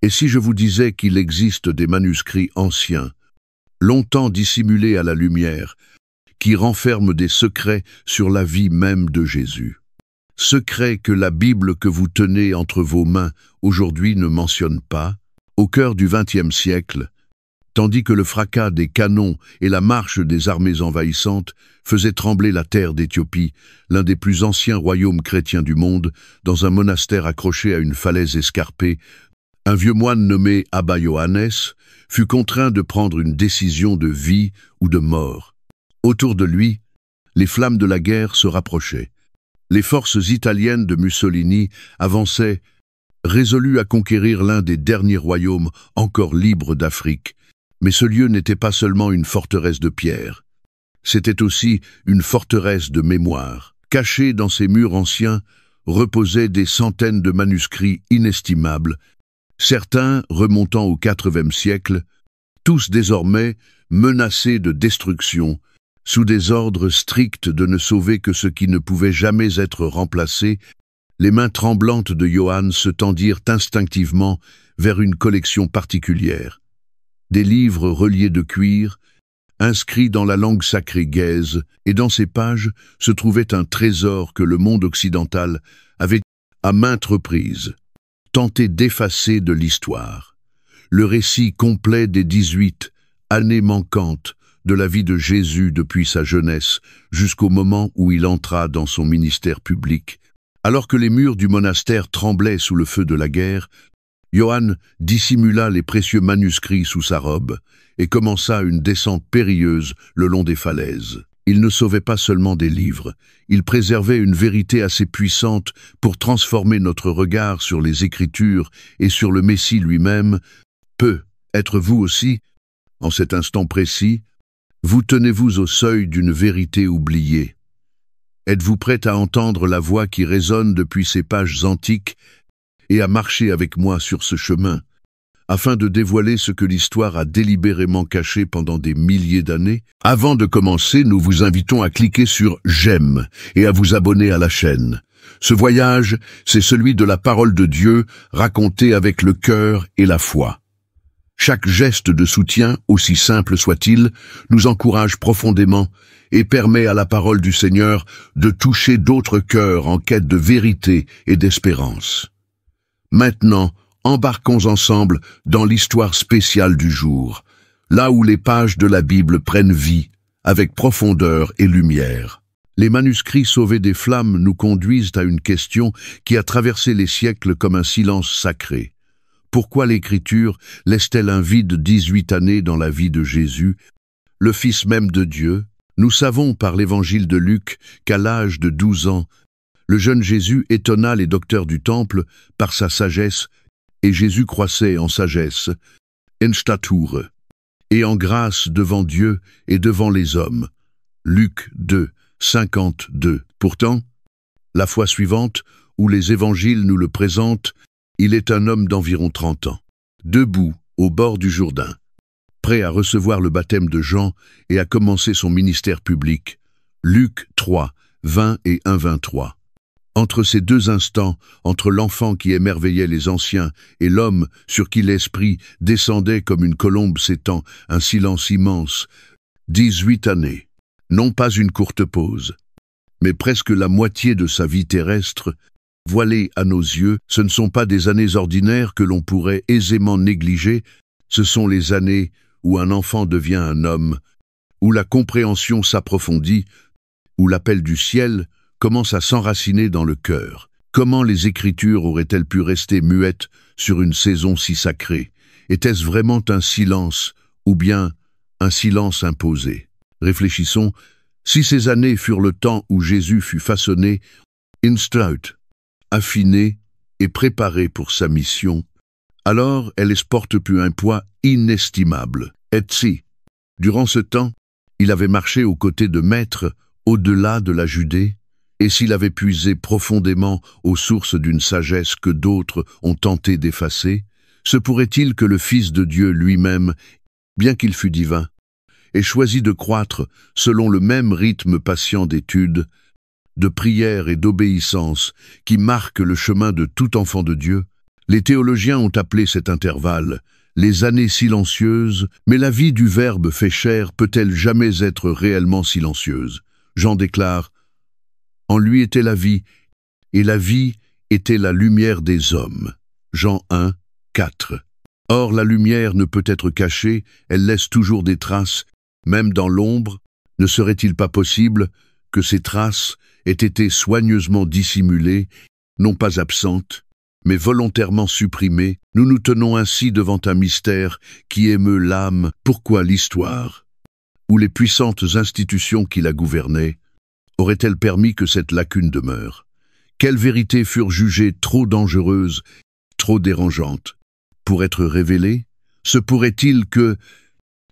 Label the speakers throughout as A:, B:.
A: Et si je vous disais qu'il existe des manuscrits anciens, longtemps dissimulés à la lumière, qui renferment des secrets sur la vie même de Jésus? Secrets que la Bible que vous tenez entre vos mains aujourd'hui ne mentionne pas, au cœur du XXe siècle, tandis que le fracas des canons et la marche des armées envahissantes faisaient trembler la terre d'Éthiopie, l'un des plus anciens royaumes chrétiens du monde, dans un monastère accroché à une falaise escarpée, un vieux moine nommé Abba Yohannes fut contraint de prendre une décision de vie ou de mort. Autour de lui, les flammes de la guerre se rapprochaient. Les forces italiennes de Mussolini avançaient, résolues à conquérir l'un des derniers royaumes encore libres d'Afrique. Mais ce lieu n'était pas seulement une forteresse de pierre. C'était aussi une forteresse de mémoire. Cachés dans ces murs anciens reposaient des centaines de manuscrits inestimables, certains remontant au IVe siècle, tous désormais menacés de destruction, sous des ordres stricts de ne sauver que ce qui ne pouvait jamais être remplacé. Les mains tremblantes de Johann se tendirent instinctivement vers une collection particulière. Des livres reliés de cuir, inscrits dans la langue sacrée gaise, et dans ces pages se trouvait un trésor que le monde occidental avait, à maintes reprises, tenté d'effacer de l'histoire. Le récit complet des 18 années manquantes de la vie de Jésus depuis sa jeunesse jusqu'au moment où il entra dans son ministère public. Alors que les murs du monastère tremblaient sous le feu de la guerre, Johann dissimula les précieux manuscrits sous sa robe et commença une descente périlleuse le long des falaises. Il ne sauvait pas seulement des livres, il préservait une vérité assez puissante pour transformer notre regard sur les Écritures et sur le Messie lui-même. Peut être vous aussi, en cet instant précis, vous tenez-vous au seuil d'une vérité oubliée? Êtes-vous prêt à entendre la voix qui résonne depuis ces pages antiques et à marcher avec moi sur ce chemin, afin de dévoiler ce que l'histoire a délibérément caché pendant des milliers d'années? Avant de commencer, nous vous invitons à cliquer sur « J'aime » et à vous abonner à la chaîne. Ce voyage, c'est celui de la parole de Dieu racontée avec le cœur et la foi. Chaque geste de soutien, aussi simple soit-il, nous encourage profondément et permet à la parole du Seigneur de toucher d'autres cœurs en quête de vérité et d'espérance. Maintenant, embarquons ensemble dans l'histoire spéciale du jour, là où les pages de la Bible prennent vie, avec profondeur et lumière. Les manuscrits sauvés des flammes nous conduisent à une question qui a traversé les siècles comme un silence sacré. Pourquoi l'Écriture laisse-t-elle un vide 18 années dans la vie de Jésus, le Fils même de Dieu? Nous savons par l'Évangile de Luc qu'à l'âge de 12 ans, le jeune Jésus étonna les docteurs du temple par sa sagesse, et Jésus croissait en sagesse, en stature, et en grâce devant Dieu et devant les hommes. Luc 2, 52. Pourtant, la fois suivante, où les évangiles nous le présentent, il est un homme d'environ 30 ans, debout au bord du Jourdain, prêt à recevoir le baptême de Jean et à commencer son ministère public. Luc 3, 20 et 1, 23. Entre ces deux instants, entre l'enfant qui émerveillait les anciens et l'homme sur qui l'esprit descendait comme une colombe s'étend, un silence immense. 18 années, non pas une courte pause, mais presque la moitié de sa vie terrestre, voilée à nos yeux. Ce ne sont pas des années ordinaires que l'on pourrait aisément négliger, ce sont les années où un enfant devient un homme, où la compréhension s'approfondit, où l'appel du ciel commence à s'enraciner dans le cœur. Comment les Écritures auraient-elles pu rester muettes sur une saison si sacrée? Était-ce vraiment un silence, ou bien un silence imposé? Réfléchissons, si ces années furent le temps où Jésus fut façonné, instruit, affiné et préparé pour sa mission, alors elles portent pu un poids inestimable. Et si, durant ce temps, il avait marché aux côtés de maîtres au-delà de la Judée, et s'il avait puisé profondément aux sources d'une sagesse que d'autres ont tenté d'effacer, se pourrait-il que le Fils de Dieu lui-même, bien qu'il fût divin, ait choisi de croître selon le même rythme patient d'étude, de prière et d'obéissance qui marque le chemin de tout enfant de Dieu? Les théologiens ont appelé cet intervalle les années silencieuses, mais la vie du Verbe fait chair peut-elle jamais être réellement silencieuse? Jean déclare « En lui était la vie, et la vie était la lumière des hommes. » Jean 1, 4. Or, la lumière ne peut être cachée, elle laisse toujours des traces, même dans l'ombre. Ne serait-il pas possible que ces traces aient été soigneusement dissimulées, non pas absentes, mais volontairement supprimées? Nous nous tenons ainsi devant un mystère qui émeut l'âme. Pourquoi l'histoire, ou les puissantes institutions qui la gouvernaient, auraient-elles permis que cette lacune demeure? Quelles vérités furent jugées trop dangereuses, trop dérangeantes pour être révélées? Se pourrait-il que,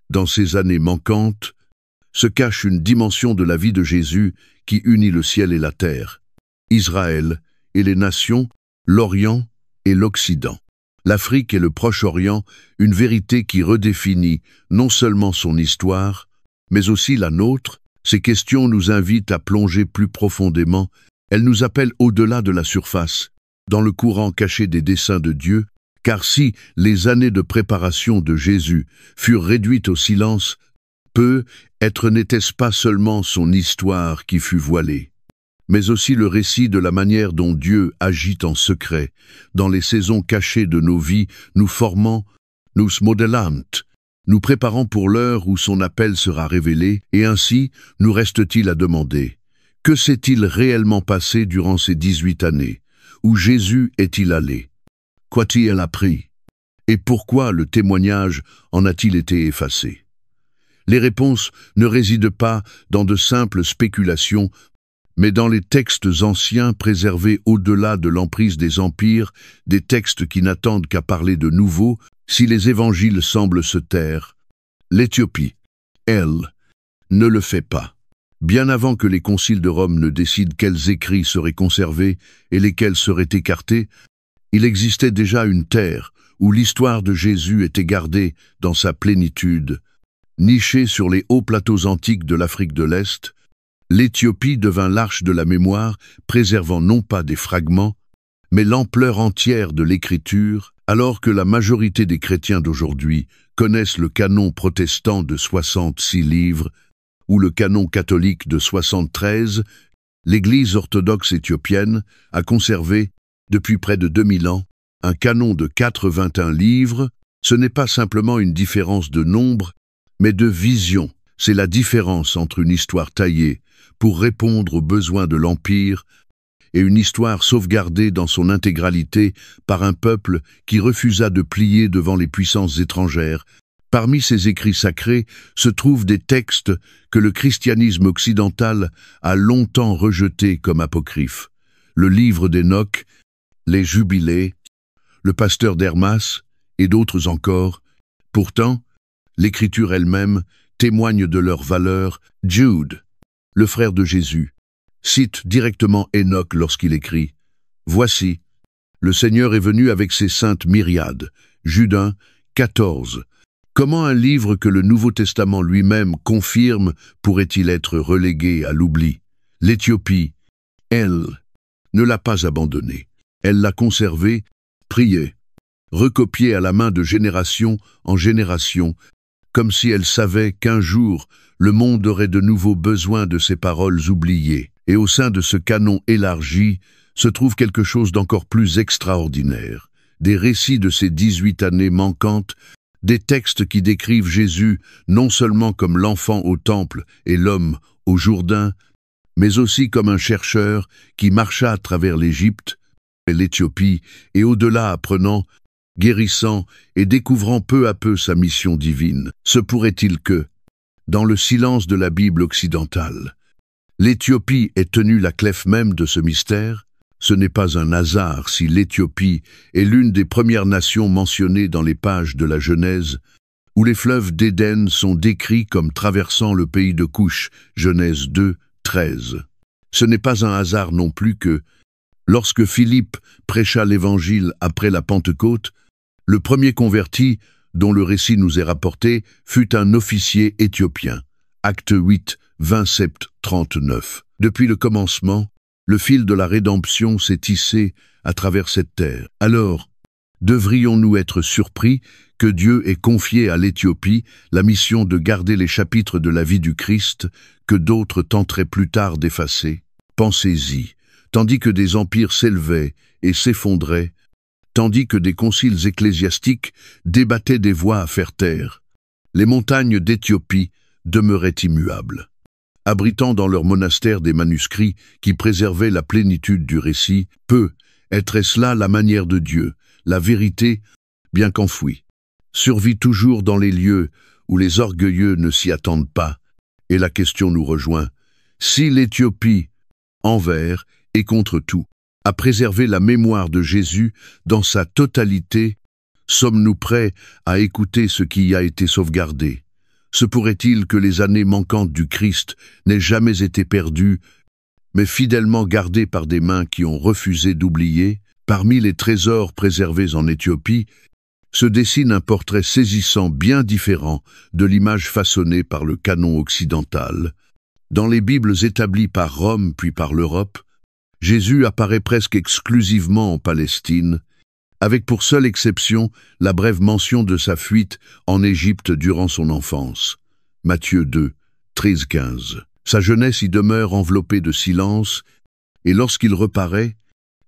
A: dans ces années manquantes, se cache une dimension de la vie de Jésus qui unit le ciel et la terre, Israël et les nations, l'Orient et l'Occident, l'Afrique et le Proche-Orient, une vérité qui redéfinit non seulement son histoire, mais aussi la nôtre? Ces questions nous invitent à plonger plus profondément. Elles nous appellent au-delà de la surface, dans le courant caché des desseins de Dieu, car si les années de préparation de Jésus furent réduites au silence, n'était-ce pas seulement son histoire qui fut voilée, mais aussi le récit de la manière dont Dieu agit en secret, dans les saisons cachées de nos vies, nous formant, nous modelant, nous préparant pour l'heure où son appel sera révélé, et ainsi nous reste-t-il à demander, que s'est-il réellement passé durant ces 18 années? Où Jésus est-il allé? Qu'a-t-il appris? Et pourquoi le témoignage en a-t-il été effacé? Les réponses ne résident pas dans de simples spéculations, mais dans les textes anciens préservés au-delà de l'emprise des empires, des textes qui n'attendent qu'à parler de nouveau. Si les évangiles semblent se taire, l'Éthiopie, elle, ne le fait pas. Bien avant que les conciles de Rome ne décident quels écrits seraient conservés et lesquels seraient écartés, il existait déjà une terre où l'histoire de Jésus était gardée dans sa plénitude. Nichée sur les hauts plateaux antiques de l'Afrique de l'Est, l'Éthiopie devint l'arche de la mémoire, préservant non pas des fragments, mais l'ampleur entière de l'écriture, alors que la majorité des chrétiens d'aujourd'hui connaissent le canon protestant de 66 livres ou le canon catholique de 73, l'Église orthodoxe éthiopienne a conservé, depuis près de 2000 ans, un canon de 81 livres. Ce n'est pas simplement une différence de nombre, mais de vision. C'est la différence entre une histoire taillée pour répondre aux besoins de l'Empire et une histoire sauvegardée dans son intégralité par un peuple qui refusa de plier devant les puissances étrangères. Parmi ces écrits sacrés se trouvent des textes que le christianisme occidental a longtemps rejetés comme apocryphes. Le livre d'Enoch, les Jubilés, le pasteur d'Hermas et d'autres encore. Pourtant, l'Écriture elle-même témoigne de leur valeur. Jude, le frère de Jésus, cite directement Enoch lorsqu'il écrit « Voici, le Seigneur est venu avec ses saintes myriades » Jude 1, 14. Comment un livre que le Nouveau Testament lui-même confirme pourrait-il être relégué à l'oubli? L'Éthiopie, elle, ne l'a pas abandonné. Elle l'a conservé, prié, recopié à la main de génération en génération, comme si elle savait qu'un jour, le monde aurait de nouveau besoin de ces paroles oubliées. Et au sein de ce canon élargi se trouve quelque chose d'encore plus extraordinaire. Des récits de ces 18 années manquantes, des textes qui décrivent Jésus non seulement comme l'enfant au temple et l'homme au Jourdain, mais aussi comme un chercheur qui marcha à travers l'Égypte et l'Éthiopie et au-delà apprenant, guérissant et découvrant peu à peu sa mission divine. Se pourrait-il que, dans le silence de la Bible occidentale, l'Éthiopie ait tenu la clef même de ce mystère? Ce n'est pas un hasard si l'Éthiopie est l'une des premières nations mentionnées dans les pages de la Genèse, où les fleuves d'Éden sont décrits comme traversant le pays de Couche, Genèse 2, 13. Ce n'est pas un hasard non plus que, lorsque Philippe prêcha l'Évangile après la Pentecôte, le premier converti, dont le récit nous est rapporté, fut un officier éthiopien. Acte 8, 27-39. Depuis le commencement, le fil de la rédemption s'est tissé à travers cette terre. Alors, Devrions-nous être surpris que Dieu ait confié à l'Éthiopie la mission de garder les chapitres de la vie du Christ que d'autres tenteraient plus tard d'effacer? Pensez-y, tandis que des empires s'élevaient et s'effondraient, tandis que des conciles ecclésiastiques débattaient des voies à faire taire, les montagnes d'Éthiopie demeuraient immuables. Abritant dans leurs monastères des manuscrits qui préservaient la plénitude du récit, était-ce là la manière de Dieu, la vérité, bien qu'enfouie, survit toujours dans les lieux où les orgueilleux ne s'y attendent pas, et la question nous rejoint. Si l'Éthiopie, envers et contre tout, a préservé la mémoire de Jésus dans sa totalité, sommes-nous prêts à écouter ce qui y a été sauvegardé? Se pourrait-il que les années manquantes du Christ n'aient jamais été perdues, mais fidèlement gardées par des mains qui ont refusé d'oublier? Parmi les trésors préservés en Éthiopie, se dessine un portrait saisissant bien différent de l'image façonnée par le canon occidental. Dans les Bibles établies par Rome puis par l'Europe, Jésus apparaît presque exclusivement en Palestine, avec pour seule exception la brève mention de sa fuite en Égypte durant son enfance. Matthieu 2, 13-15. Sa jeunesse y demeure enveloppée de silence, et lorsqu'il reparaît,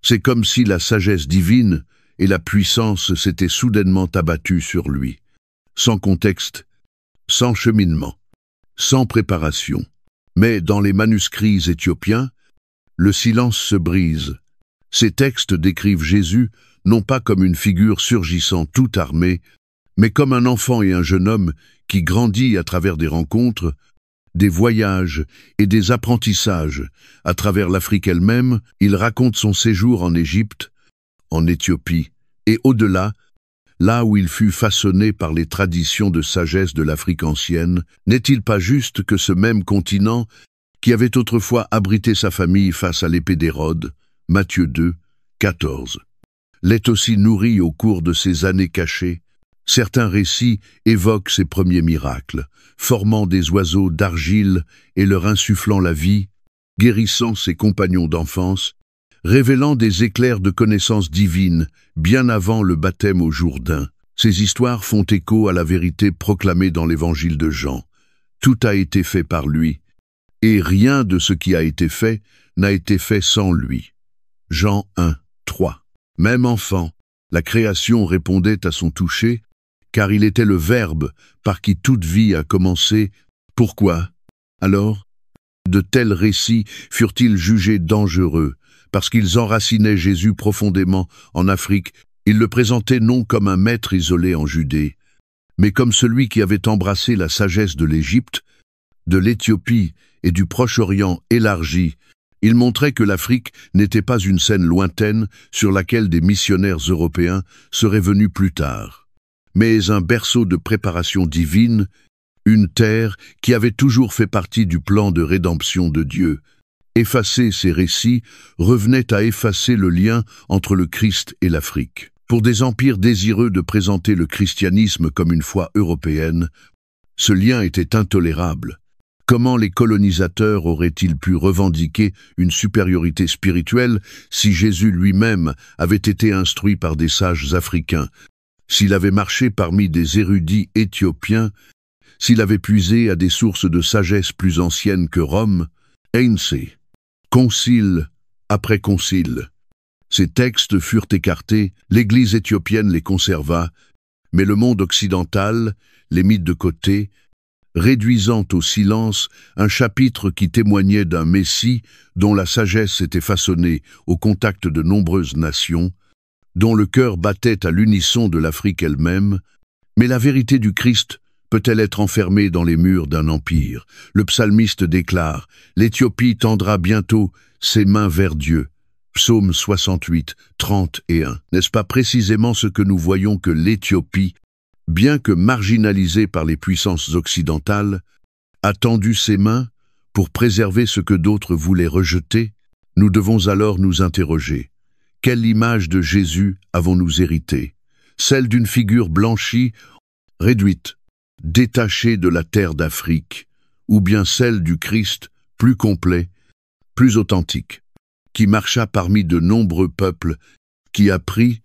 A: c'est comme si la sagesse divine et la puissance s'étaient soudainement abattues sur lui. Sans contexte, sans cheminement, sans préparation. Mais dans les manuscrits éthiopiens, le silence se brise. Ces textes décrivent Jésus non pas comme une figure surgissant tout armée, mais comme un enfant et un jeune homme qui grandit à travers des rencontres, des voyages et des apprentissages. À travers l'Afrique elle-même, il raconte son séjour en Égypte, en Éthiopie, et au-delà, là où il fut façonné par les traditions de sagesse de l'Afrique ancienne. N'est-il pas juste que ce même continent, qui avait autrefois abrité sa famille face à l'épée d'Hérode, Matthieu 2, 14, l'est aussi nourri au cours de ces années cachées? Certains récits évoquent ses premiers miracles, formant des oiseaux d'argile et leur insufflant la vie, guérissant ses compagnons d'enfance, révélant des éclairs de connaissance divine bien avant le baptême au Jourdain. Ces histoires font écho à la vérité proclamée dans l'évangile de Jean. Tout a été fait par lui, et rien de ce qui a été fait n'a été fait sans lui. Jean 1, 3. Même enfant, la création répondait à son toucher, car il était le Verbe par qui toute vie a commencé. Pourquoi, alors, de tels récits furent-ils jugés dangereux? Parce qu'ils enracinaient Jésus profondément en Afrique. Ils le présentaient non comme un maître isolé en Judée, mais comme celui qui avait embrassé la sagesse de l'Égypte, de l'Éthiopie et du Proche-Orient élargi. Il montrait que l'Afrique n'était pas une scène lointaine sur laquelle des missionnaires européens seraient venus plus tard, mais un berceau de préparation divine, une terre qui avait toujours fait partie du plan de rédemption de Dieu. Effacer ces récits revenait à effacer le lien entre le Christ et l'Afrique. Pour des empires désireux de présenter le christianisme comme une foi européenne, ce lien était intolérable. Comment les colonisateurs auraient-ils pu revendiquer une supériorité spirituelle si Jésus lui-même avait été instruit par des sages africains, s'il avait marché parmi des érudits éthiopiens, s'il avait puisé à des sources de sagesse plus anciennes que Rome? Ainsi, concile après concile, ces textes furent écartés, l'Église éthiopienne les conserva, mais le monde occidental les mit de côté, réduisant au silence un chapitre qui témoignait d'un Messie dont la sagesse était façonnée au contact de nombreuses nations, dont le cœur battait à l'unisson de l'Afrique elle-même. Mais la vérité du Christ peut-elle être enfermée dans les murs d'un empire? Le psalmiste déclare « L'Éthiopie tendra bientôt ses mains vers Dieu ». Psaume 68, 31. N'est-ce pas précisément ce que nous voyons que l'Éthiopie, bien que marginalisée par les puissances occidentales, a tendu ses mains pour préserver ce que d'autres voulaient rejeter? Nous devons alors nous interroger. Quelle image de Jésus avons-nous hérité? Celle d'une figure blanchie, réduite, détachée de la terre d'Afrique, ou bien celle du Christ, plus complet, plus authentique, qui marcha parmi de nombreux peuples, qui apprit,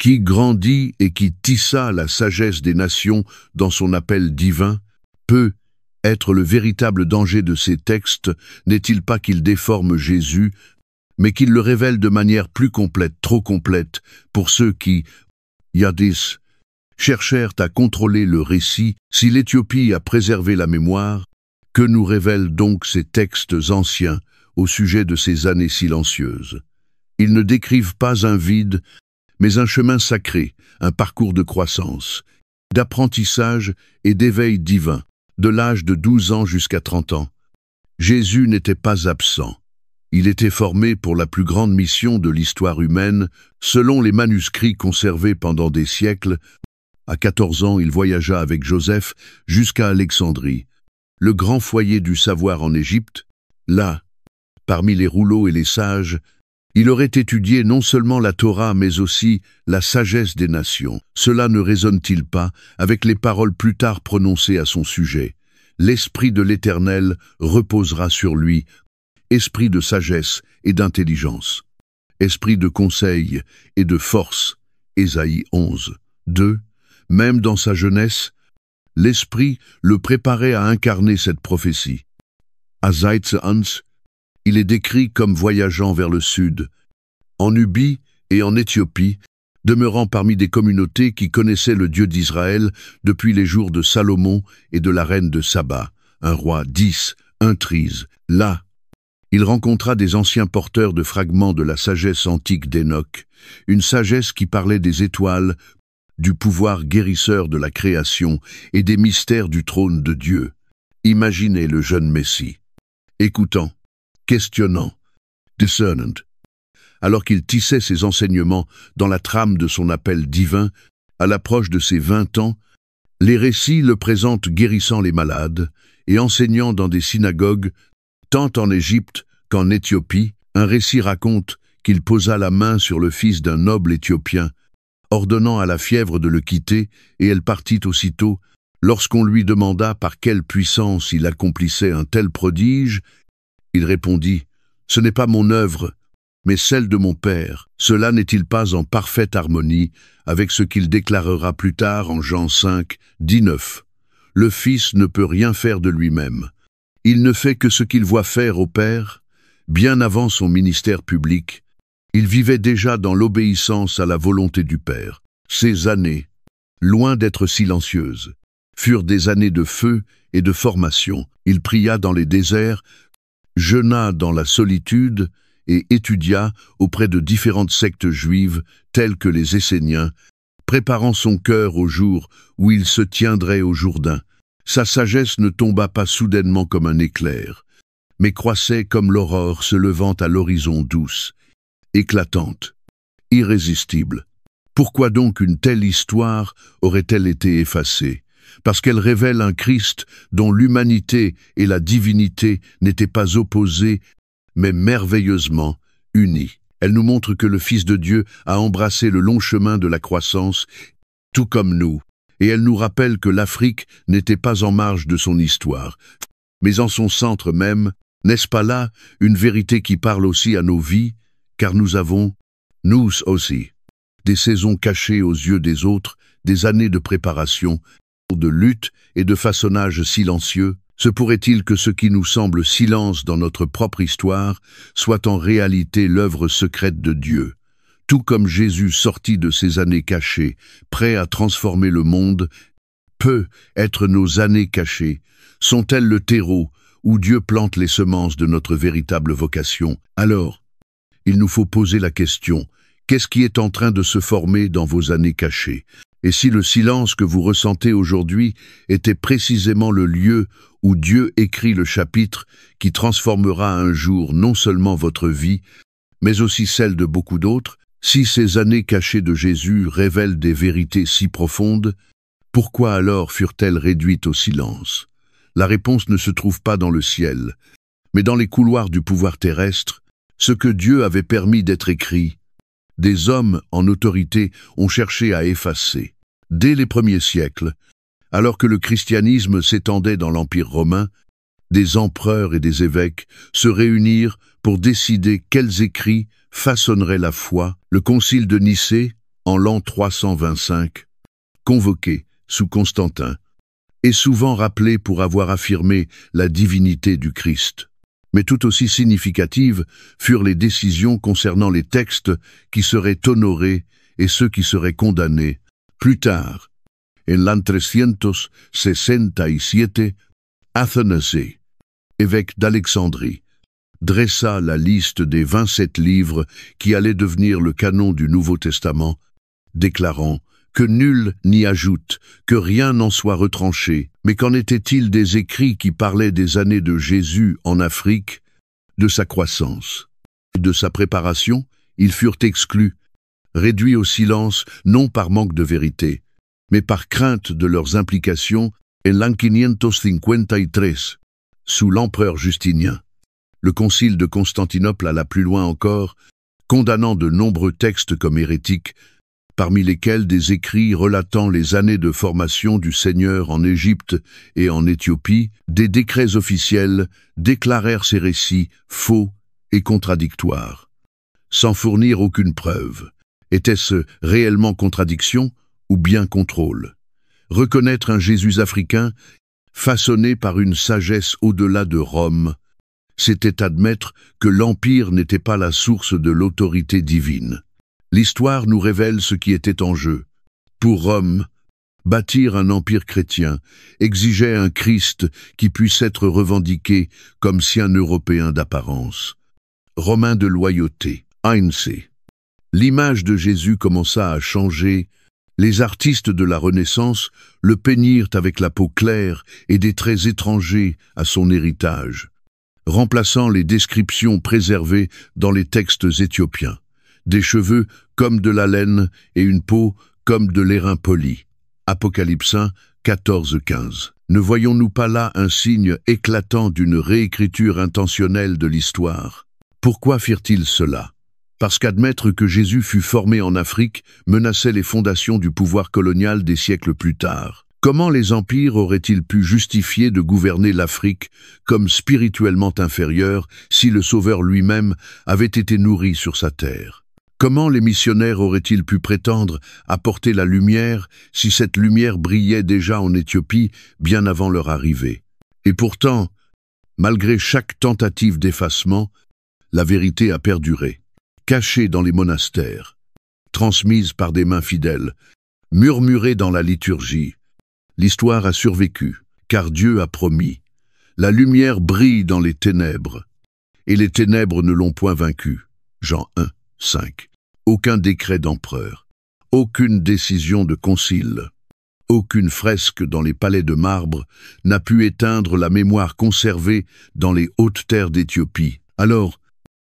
A: qui grandit et qui tissa la sagesse des nations dans son appel divin, peut être le véritable danger de ces textes, n'est-il pas qu'ils déforment Jésus, mais qu'ils le révèlent de manière plus complète, trop complète, pour ceux qui, jadis, cherchèrent à contrôler le récit. Si l'Éthiopie a préservé la mémoire, que nous révèlent donc ces textes anciens au sujet de ces années silencieuses? Ils ne décrivent pas un vide, mais un chemin sacré, un parcours de croissance, d'apprentissage et d'éveil divin, de l'âge de 12 ans jusqu'à 30 ans. Jésus n'était pas absent. Il était formé pour la plus grande mission de l'histoire humaine, selon les manuscrits conservés pendant des siècles. À 14 ans, il voyagea avec Joseph jusqu'à Alexandrie, le grand foyer du savoir en Égypte. Là, parmi les rouleaux et les sages, il aurait étudié non seulement la Torah, mais aussi la sagesse des nations. Cela ne résonne-t-il pas avec les paroles plus tard prononcées à son sujet? L'Esprit de l'Éternel reposera sur lui, esprit de sagesse et d'intelligence, esprit de conseil et de force. Ésaïe 11, 2. Même dans sa jeunesse, l'Esprit le préparait à incarner cette prophétie. À Zeitz-Hans, il est décrit comme voyageant vers le sud, en Nubie et en Éthiopie, demeurant parmi des communautés qui connaissaient le Dieu d'Israël depuis les jours de Salomon et de la reine de Saba, un roi 10, intrise. Là, il rencontra des anciens porteurs de fragments de la sagesse antique d'Enoch, une sagesse qui parlait des étoiles, du pouvoir guérisseur de la création et des mystères du trône de Dieu. Imaginez le jeune Messie, écoutant, questionnant, discernant. Alors qu'il tissait ses enseignements dans la trame de son appel divin, à l'approche de ses 20 ans, les récits le présentent guérissant les malades et enseignant dans des synagogues, tant en Égypte qu'en Éthiopie. Un récit raconte qu'il posa la main sur le fils d'un noble Éthiopien, ordonnant à la fièvre de le quitter, et elle partit aussitôt. Lorsqu'on lui demanda par quelle puissance il accomplissait un tel prodige, il répondit « Ce n'est pas mon œuvre, mais celle de mon Père. » Cela n'est-il pas en parfaite harmonie avec ce qu'il déclarera plus tard en Jean 5, 19. Le Fils ne peut rien faire de lui-même. Il ne fait que ce qu'il voit faire au Père. Bien avant son ministère public, il vivait déjà dans l'obéissance à la volonté du Père. Ces années, loin d'être silencieuses, furent des années de feu et de formation. Il pria dans les déserts, jeûna dans la solitude et étudia auprès de différentes sectes juives telles que les Esséniens, préparant son cœur au jour où il se tiendrait au Jourdain. Sa sagesse ne tomba pas soudainement comme un éclair, mais croissait comme l'aurore se levant à l'horizon, douce, éclatante, irrésistible. Pourquoi donc une telle histoire aurait-elle été effacée? Parce qu'elle révèle un Christ dont l'humanité et la divinité n'étaient pas opposées, mais merveilleusement unies. Elle nous montre que le Fils de Dieu a embrassé le long chemin de la croissance, tout comme nous, et elle nous rappelle que l'Afrique n'était pas en marge de son histoire, mais en son centre même. N'est-ce pas là une vérité qui parle aussi à nos vies, car nous avons, nous aussi, des saisons cachées aux yeux des autres, des années de préparation, de lutte et de façonnage silencieux? Se pourrait-il que ce qui nous semble silence dans notre propre histoire soit en réalité l'œuvre secrète de Dieu? Tout comme Jésus sorti de ces années cachées, prêt à transformer le monde, peut être nos années cachées. Sont-elles le terreau où Dieu plante les semences de notre véritable vocation? Alors, il nous faut poser la question, qu'est-ce qui est en train de se former dans vos années cachées? Et si le silence que vous ressentez aujourd'hui était précisément le lieu où Dieu écrit le chapitre qui transformera un jour non seulement votre vie, mais aussi celle de beaucoup d'autres? Si ces années cachées de Jésus révèlent des vérités si profondes, pourquoi alors furent-elles réduites au silence? La réponse ne se trouve pas dans le ciel, mais dans les couloirs du pouvoir terrestre. Ce que Dieu avait permis d'être écrit, des hommes en autorité ont cherché à effacer. Dès les premiers siècles, alors que le christianisme s'étendait dans l'Empire romain, des empereurs et des évêques se réunirent pour décider quels écrits façonneraient la foi. Le concile de Nicée, en l'an 325, convoqué sous Constantin, et souvent rappelé pour avoir affirmé la divinité du Christ. Mais tout aussi significatives furent les décisions concernant les textes qui seraient honorés et ceux qui seraient condamnés. Plus tard, en l'an 367, Athanasée, évêque d'Alexandrie, dressa la liste des 27 livres qui allaient devenir le canon du Nouveau Testament, déclarant que nul n'y ajoute, que rien n'en soit retranché. Mais qu'en était-il des écrits qui parlaient des années de Jésus en Afrique, de sa croissance, de sa préparation? Ils furent exclus, réduits au silence, non par manque de vérité, mais par crainte de leurs implications, en l'an 553, sous l'empereur Justinien. Le concile de Constantinople alla plus loin encore, condamnant de nombreux textes comme hérétiques, parmi lesquels des écrits relatant les années de formation du Seigneur en Égypte et en Éthiopie. Des décrets officiels déclarèrent ces récits faux et contradictoires, sans fournir aucune preuve. Était-ce réellement contradiction ou bien contrôle? Reconnaître un Jésus africain, façonné par une sagesse au-delà de Rome, c'était admettre que l'Empire n'était pas la source de l'autorité divine. L'histoire nous révèle ce qui était en jeu. Pour Rome, bâtir un empire chrétien exigeait un Christ qui puisse être revendiqué comme sien européen d'apparence. Romain de loyauté, Heinze. L'image de Jésus commença à changer. Les artistes de la Renaissance le peignirent avec la peau claire et des traits étrangers à son héritage, remplaçant les descriptions préservées dans les textes éthiopiens. Des cheveux comme de la laine et une peau comme de l'airain poli. Apocalypse 1, 14-15. Ne voyons-nous pas là un signe éclatant d'une réécriture intentionnelle de l'histoire? Pourquoi firent-ils cela? Parce qu'admettre que Jésus fut formé en Afrique menaçait les fondations du pouvoir colonial des siècles plus tard. Comment les empires auraient-ils pu justifier de gouverner l'Afrique comme spirituellement inférieure si le Sauveur lui-même avait été nourri sur sa terre? Comment les missionnaires auraient-ils pu prétendre apporter la lumière si cette lumière brillait déjà en Éthiopie bien avant leur arrivée? Et pourtant, malgré chaque tentative d'effacement, la vérité a perduré, cachée dans les monastères, transmise par des mains fidèles, murmurée dans la liturgie. L'histoire a survécu, car Dieu a promis. La lumière brille dans les ténèbres, et les ténèbres ne l'ont point vaincue. Jean 1, 5. Aucun décret d'empereur, aucune décision de concile, aucune fresque dans les palais de marbre n'a pu éteindre la mémoire conservée dans les hautes terres d'Éthiopie. Alors,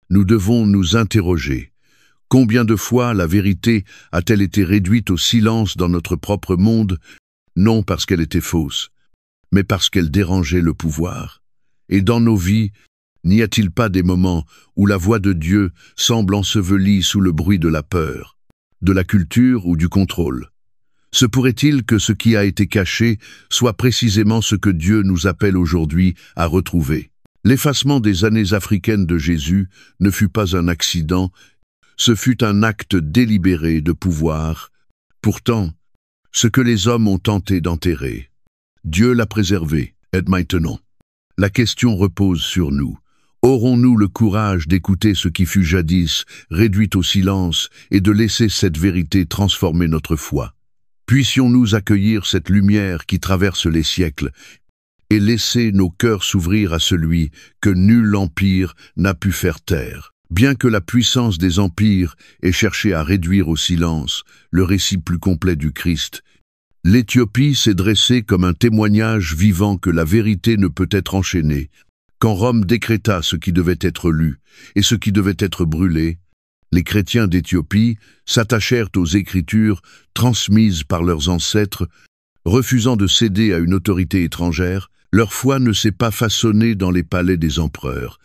A: nous devons nous interroger. Combien de fois la vérité a-t-elle été réduite au silence dans notre propre monde, non parce qu'elle était fausse, mais parce qu'elle dérangeait le pouvoir? Et dans nos vies, n'y a-t-il pas des moments où la voix de Dieu semble ensevelie sous le bruit de la peur, de la culture ou du contrôle? Se pourrait-il que ce qui a été caché soit précisément ce que Dieu nous appelle aujourd'hui à retrouver? L'effacement des années africaines de Jésus ne fut pas un accident, ce fut un acte délibéré de pouvoir. Pourtant, ce que les hommes ont tenté d'enterrer, Dieu l'a préservé. Et maintenant, la question repose sur nous. Aurons-nous le courage d'écouter ce qui fut jadis réduit au silence et de laisser cette vérité transformer notre foi? Puissions-nous accueillir cette lumière qui traverse les siècles et laisser nos cœurs s'ouvrir à celui que nul empire n'a pu faire taire? Bien que la puissance des empires ait cherché à réduire au silence le récit plus complet du Christ, l'Éthiopie s'est dressée comme un témoignage vivant que la vérité ne peut être enchaînée. Quand Rome décréta ce qui devait être lu et ce qui devait être brûlé, les chrétiens d'Éthiopie s'attachèrent aux Écritures transmises par leurs ancêtres, refusant de céder à une autorité étrangère. Leur foi ne s'est pas façonnée dans les palais des empereurs,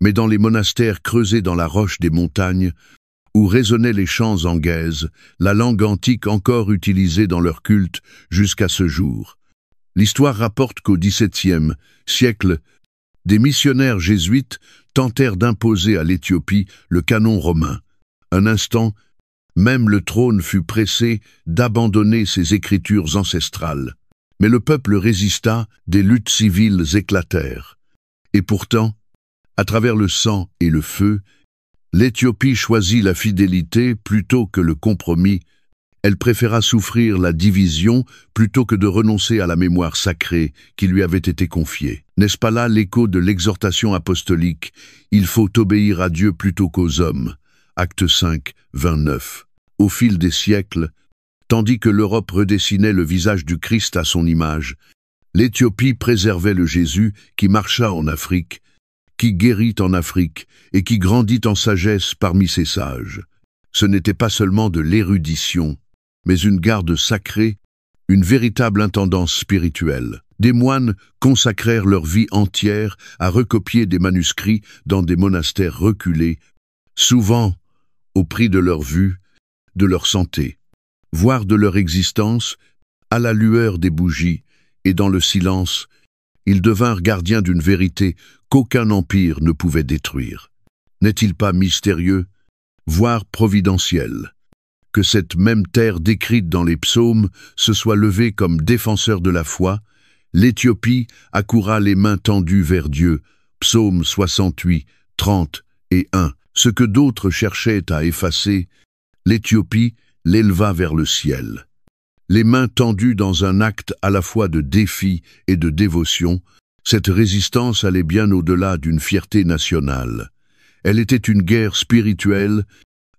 A: mais dans les monastères creusés dans la roche des montagnes, où résonnaient les chants en gaèze, la langue antique encore utilisée dans leur culte jusqu'à ce jour. L'histoire rapporte qu'au XVIIe siècle, des missionnaires jésuites tentèrent d'imposer à l'Éthiopie le canon romain. Un instant, Même le trône fut pressé d'abandonner ses écritures ancestrales. Mais le peuple résista, des luttes civiles éclatèrent. Et pourtant, à travers le sang et le feu, l'Éthiopie choisit la fidélité plutôt que le compromis. Elle préféra souffrir la division plutôt que de renoncer à la mémoire sacrée qui lui avait été confiée. N'est-ce pas là l'écho de l'exhortation apostolique « Il faut obéir à Dieu plutôt qu'aux hommes » Acte 5, 29. Au fil des siècles, tandis que l'Europe redessinait le visage du Christ à son image, l'Éthiopie préservait le Jésus qui marcha en Afrique, qui guérit en Afrique et qui grandit en sagesse parmi ses sages. Ce n'était pas seulement de l'érudition, mais une garde sacrée, une véritable intendance spirituelle. Des moines consacrèrent leur vie entière à recopier des manuscrits dans des monastères reculés, souvent au prix de leur vue, de leur santé, voire de leur existence, à la lueur des bougies et dans le silence, ils devinrent gardiens d'une vérité qu'aucun empire ne pouvait détruire. N'est-il pas mystérieux, voire providentiel, que cette même terre décrite dans les psaumes se soit levée comme défenseur de la foi? L'Éthiopie accoura les mains tendues vers Dieu, psaume 68, 30 et 1. Ce que d'autres cherchaient à effacer, l'Éthiopie l'éleva vers le ciel. Les mains tendues dans un acte à la fois de défi et de dévotion, cette résistance allait bien au-delà d'une fierté nationale. Elle était une guerre spirituelle,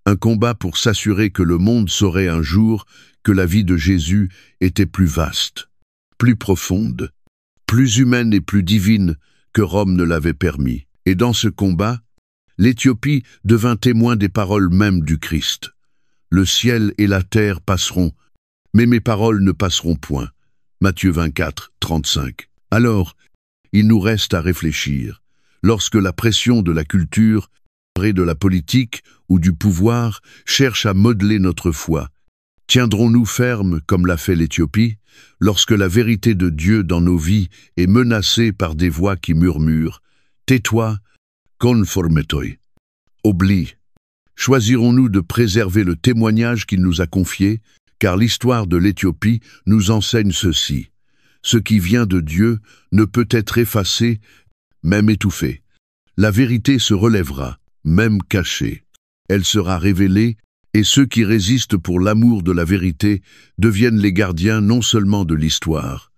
A: un combat pour s'assurer que le monde saurait un jour que la vie de Jésus était plus vaste, plus profonde, plus humaine et plus divine que Rome ne l'avait permis. Et dans ce combat, l'Éthiopie devint témoin des paroles mêmes du Christ. Le ciel et la terre passeront, mais mes paroles ne passeront point. Matthieu 24, 35. Alors, il nous reste à réfléchir. Lorsque la pression de la culture, de la politique ou du pouvoir cherche à modeler notre foi, tiendrons-nous fermes comme l'a fait l'Éthiopie, lorsque la vérité de Dieu dans nos vies est menacée par des voix qui murmurent « Tais-toi, conforme-toi ». Oublie. Choisirons-nous de préserver le témoignage qu'il nous a confié, car l'histoire de l'Éthiopie nous enseigne ceci. Ce qui vient de Dieu ne peut être effacé, même étouffé. La vérité se relèvera, même cachée. Elle sera révélée, et ceux qui résistent pour l'amour de la vérité deviennent les gardiens non seulement de l'histoire,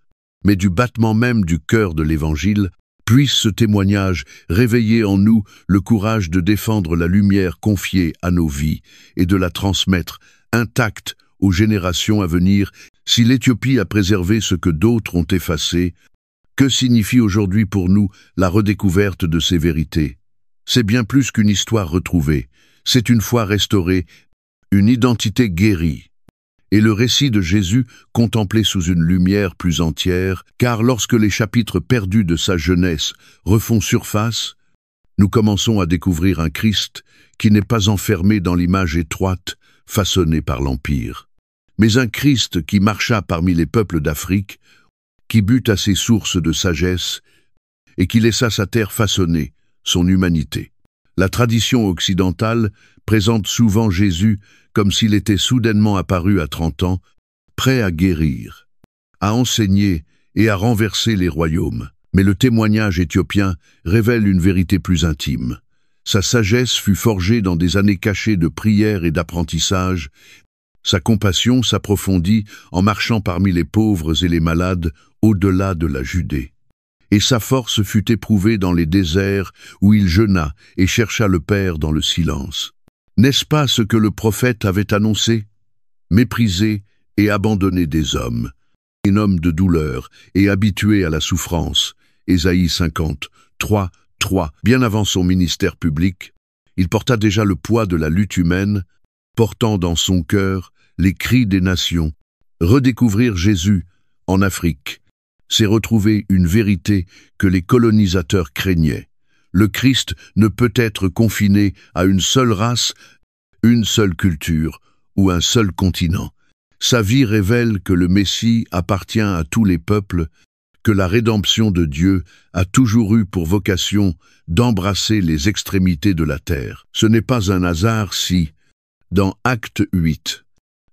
A: mais du battement même du cœur de l'Évangile. Puisse ce témoignage réveiller en nous le courage de défendre la lumière confiée à nos vies et de la transmettre intacte aux générations à venir. Si l'Éthiopie a préservé ce que d'autres ont effacé, que signifie aujourd'hui pour nous la redécouverte de ces vérités? C'est bien plus qu'une histoire retrouvée, c'est une foi restaurée, une identité guérie. Et le récit de Jésus contemplé sous une lumière plus entière, car lorsque les chapitres perdus de sa jeunesse refont surface, nous commençons à découvrir un Christ qui n'est pas enfermé dans l'image étroite façonnée par l'Empire, mais un Christ qui marcha parmi les peuples d'Afrique, qui but à ses sources de sagesse et qui laissa sa terre façonner, son humanité. La tradition occidentale présente souvent Jésus comme s'il était soudainement apparu à 30 ans, prêt à guérir, à enseigner et à renverser les royaumes. Mais le témoignage éthiopien révèle une vérité plus intime. Sa sagesse fut forgée dans des années cachées de prière et d'apprentissage. Sa compassion s'approfondit en marchant parmi les pauvres et les malades au-delà de la Judée. Et sa force fut éprouvée dans les déserts où il jeûna et chercha le Père dans le silence. N'est-ce pas ce que le prophète avait annoncé? Méprisé et abandonné des hommes, un homme de douleur et habitué à la souffrance. Ésaïe 50, 3, 3. Bien avant son ministère public, il porta déjà le poids de la lutte humaine, portant dans son cœur les cris des nations. Redécouvrir Jésus en Afrique, c'est retrouver une vérité que les colonisateurs craignaient. Le Christ ne peut être confiné à une seule race, une seule culture ou un seul continent. Sa vie révèle que le Messie appartient à tous les peuples, que la rédemption de Dieu a toujours eu pour vocation d'embrasser les extrémités de la terre. Ce n'est pas un hasard si, Dans Acte 8,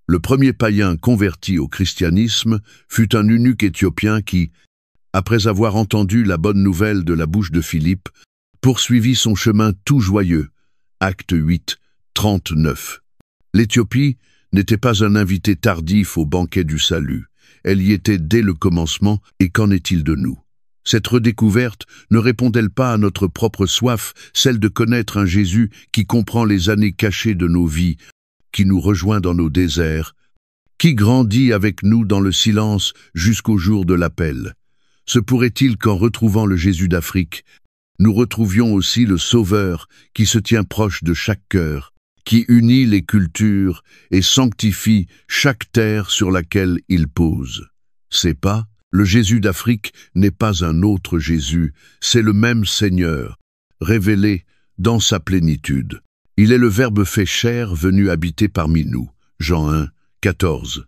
A: le premier païen converti au christianisme fut un eunuque éthiopien qui, après avoir entendu la bonne nouvelle de la bouche de Philippe, poursuivit son chemin tout joyeux. Acte 8, 39. L'Éthiopie n'était pas un invité tardif au banquet du salut. Elle y était dès le commencement, et qu'en est-il de nous? Cette redécouverte ne répond-elle pas à notre propre soif, celle de connaître un Jésus qui comprend les années cachées de nos vies, qui nous rejoint dans nos déserts, qui grandit avec nous dans le silence jusqu'au jour de l'appel? Se pourrait-il qu'en retrouvant le Jésus d'Afrique, nous retrouvions aussi le Sauveur qui se tient proche de chaque cœur, qui unit les cultures et sanctifie chaque terre sur laquelle il pose? C'est pas, le Jésus d'Afrique n'est pas un autre Jésus, c'est le même Seigneur, révélé dans sa plénitude. Il est le Verbe fait chair venu habiter parmi nous. Jean 1, 14.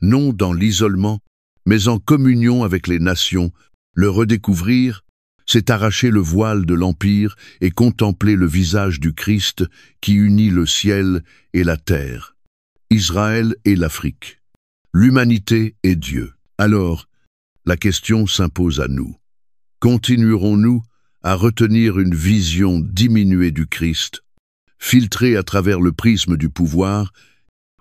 A: Non dans l'isolement, mais en communion avec les nations, le redécouvrir, c'est arracher le voile de l'Empire et contempler le visage du Christ qui unit le ciel et la terre, Israël et l'Afrique, l'humanité et Dieu. Alors, la question s'impose à nous. Continuerons-nous à retenir une vision diminuée du Christ, filtrée à travers le prisme du pouvoir,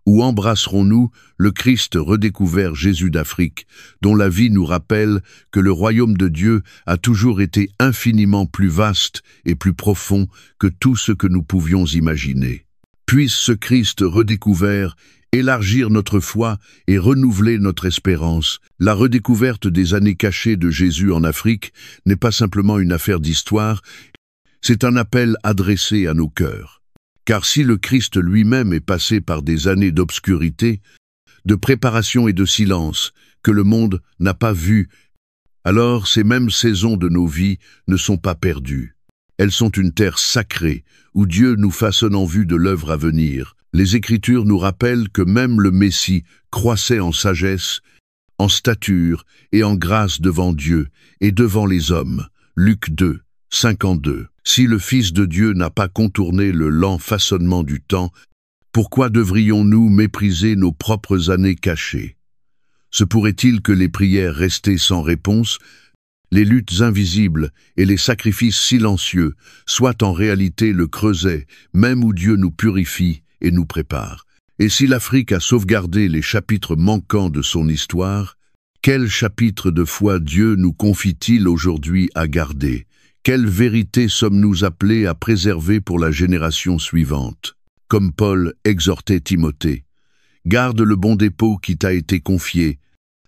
A: ou embrasserons-nous le Christ redécouvert Jésus d'Afrique, dont la vie nous rappelle que le royaume de Dieu a toujours été infiniment plus vaste et plus profond que tout ce que nous pouvions imaginer? Puisse ce Christ redécouvert élargir notre foi et renouveler notre espérance. La redécouverte des années cachées de Jésus en Afrique n'est pas simplement une affaire d'histoire, c'est un appel adressé à nos cœurs. Car si le Christ lui-même est passé par des années d'obscurité, de préparation et de silence que le monde n'a pas vues, alors ces mêmes saisons de nos vies ne sont pas perdues. Elles sont une terre sacrée où Dieu nous façonne en vue de l'œuvre à venir. Les Écritures nous rappellent que même le Messie croissait en sagesse, en stature et en grâce devant Dieu et devant les hommes. Luc 2, 52. Si le Fils de Dieu n'a pas contourné le lent façonnement du temps, pourquoi devrions-nous mépriser nos propres années cachées? Se pourrait-il que les prières restées sans réponse, les luttes invisibles et les sacrifices silencieux soient en réalité le creuset, même où Dieu nous purifie et nous prépare? Et si l'Afrique a sauvegardé les chapitres manquants de son histoire, quel chapitre de foi Dieu nous confie-t-il aujourd'hui à garder? Quelle vérité sommes-nous appelés à préserver pour la génération suivante? Comme Paul exhortait Timothée, « Garde le bon dépôt qui t'a été confié,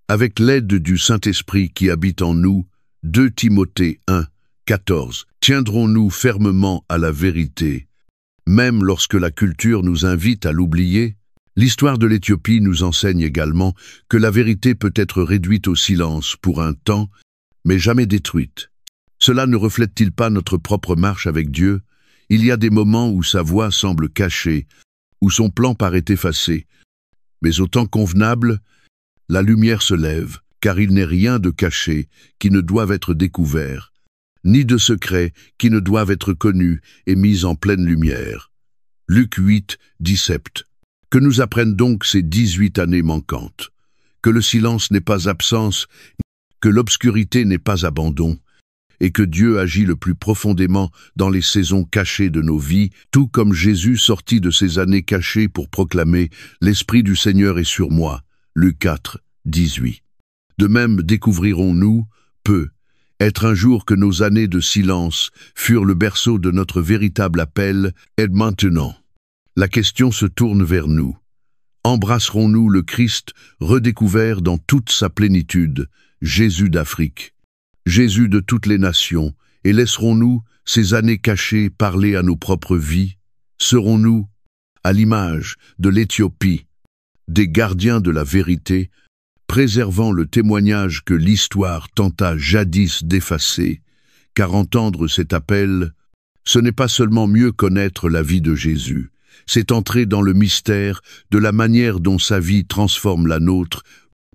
A: avec l'aide du Saint-Esprit qui habite en nous. » 2 Timothée 1, 14. Tiendrons-nous fermement à la vérité, même lorsque la culture nous invite à l'oublier? L'histoire de l'Éthiopie nous enseigne également que la vérité peut être réduite au silence pour un temps, mais jamais détruite. Cela ne reflète-t-il pas notre propre marche avec Dieu? Il y a des moments où sa voix semble cachée, où son plan paraît effacé. Mais au temps convenable, la lumière se lève, car il n'est rien de caché qui ne doive être découvert, ni de secret qui ne doivent être connus et mis en pleine lumière. Luc 8, 17. Que nous apprennent donc ces 18 années manquantes? Que le silence n'est pas absence, que l'obscurité n'est pas abandon, et que Dieu agit le plus profondément dans les saisons cachées de nos vies, tout comme Jésus sortit de ces années cachées pour proclamer « L'Esprit du Seigneur est sur moi » Luc 4, 18. De même découvrirons-nous, peu, être un jour que nos années de silence furent le berceau de notre véritable appel, et maintenant. La question se tourne vers nous. Embrasserons-nous le Christ redécouvert dans toute sa plénitude, Jésus d'Afrique, Jésus de toutes les nations, et laisserons-nous, ces années cachées, parler à nos propres vies? Serons-nous, à l'image de l'Éthiopie, des gardiens de la vérité, préservant le témoignage que l'histoire tenta jadis d'effacer, car entendre cet appel, ce n'est pas seulement mieux connaître la vie de Jésus, c'est entrer dans le mystère de la manière dont sa vie transforme la nôtre,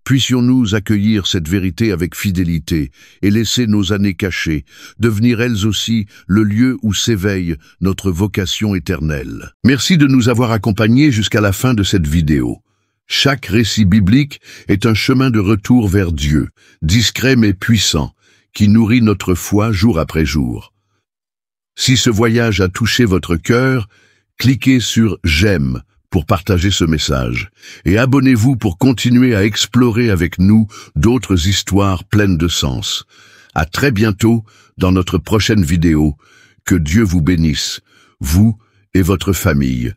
A: Puissions-nous accueillir cette vérité avec fidélité et laisser nos années cachées devenir elles aussi le lieu où s'éveille notre vocation éternelle. Merci de nous avoir accompagnés jusqu'à la fin de cette vidéo. Chaque récit biblique est un chemin de retour vers Dieu, discret mais puissant, qui nourrit notre foi jour après jour. Si ce voyage a touché votre cœur, cliquez sur « J'aime » pour partager ce message, et abonnez-vous pour continuer à explorer avec nous d'autres histoires pleines de sens. À très bientôt dans notre prochaine vidéo. Que Dieu vous bénisse, vous et votre famille.